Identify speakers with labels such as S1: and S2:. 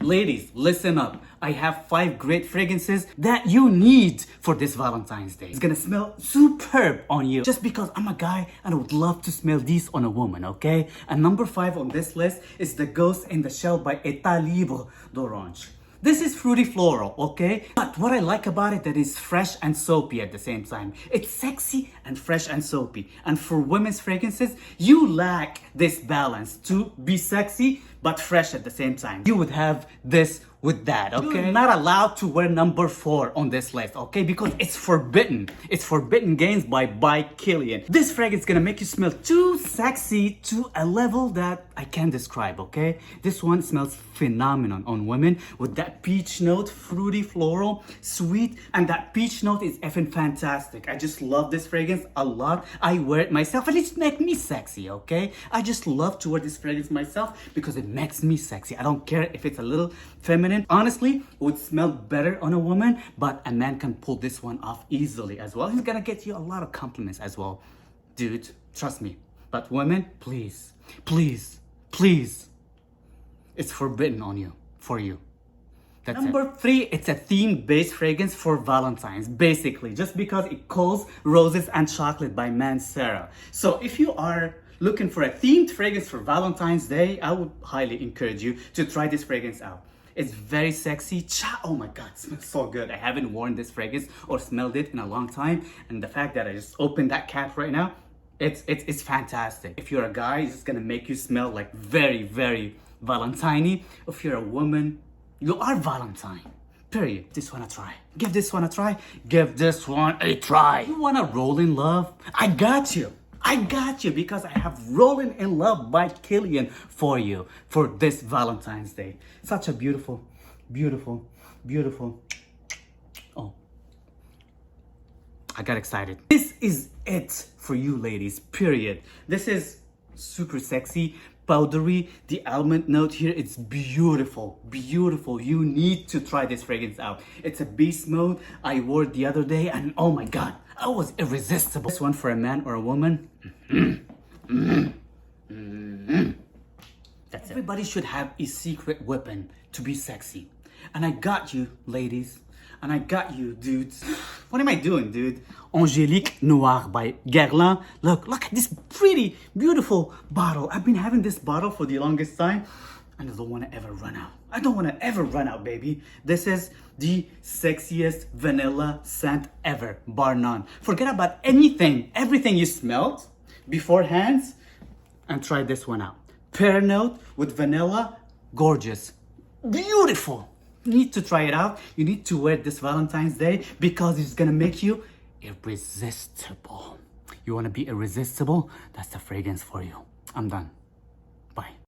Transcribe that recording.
S1: Ladies, listen up. I have 5 great fragrances that you need for this Valentine's Day. It's gonna smell superb on you just because I'm a guy and I would love to smell these on a woman, okay? And number 5 on this list is the Ghost in the Shell by État Libre d'Orange. This is fruity floral, okay? But what I like about it that is fresh and soapy at the same time. It's sexy and fresh and soapy. And for women's fragrances, you lack this balance to be sexy but fresh at the same time. You would have this with that, okay? You're not allowed to wear number 4 on this list, okay? Because it's forbidden. It's Forbidden Gains by Killian. This fragrance is gonna make you smell too sexy to a level that I can't describe, okay? This one smells phenomenal on women with that peach note, fruity floral, sweet, and that peach note is effing fantastic. I just love this fragrance a lot. I wear it myself and it makes me sexy, okay? I just love to wear this fragrance myself because it makes me sexy. I don't care if it's a little feminine. Honestly, it would smell better on a woman, but a man can pull this one off easily as well. He's gonna get you a lot of compliments as well. Dude, trust me. But women, please, please, please. It's forbidden on you, for you. That's Number 3, it's a theme-based fragrance for Valentine's, basically, just because it calls Roses and Chocolate by Mancera. So if you are looking for a themed fragrance for Valentine's Day, I would highly encourage you to try this fragrance out. It's very sexy. Oh my God, it smells so good. I haven't worn this fragrance or smelled it in a long time. And the fact that I just opened that cap right now, it's fantastic. If you're a guy, it's gonna make you smell like very, very Valentine-y. If you're a woman, you are Valentine. Period. This one a try. Give this one a try. Give this one a try. You wanna roll in love? I got you. I got you because I have Rolling in Love by Killian for you for this Valentine's Day. Such a beautiful, beautiful, beautiful. Oh, I got excited. This is it for you ladies, period. This is super sexy, powdery. The almond note here, it's beautiful, beautiful. You need to try this fragrance out. It's a beast mode. I wore it the other day and oh my God, I was irresistible. This one for a man or a woman. That's it. Everybody should have a secret weapon to be sexy. And I got you, ladies. And I got you, dudes. What am I doing, dude? Angeli Noir by Guerlain. Look at this pretty, beautiful bottle. I've been having this bottle for the longest time. And I don't want to ever run out. I don't want to ever run out, baby. This is the sexiest vanilla scent ever, bar none. Forget about anything, everything you smelled beforehand, and try this one out. Pear note with vanilla, gorgeous, beautiful. You need to try it out. You need to wear this Valentine's Day because it's gonna make you irresistible. You wanna be irresistible? That's the fragrance for you. I'm done. Bye.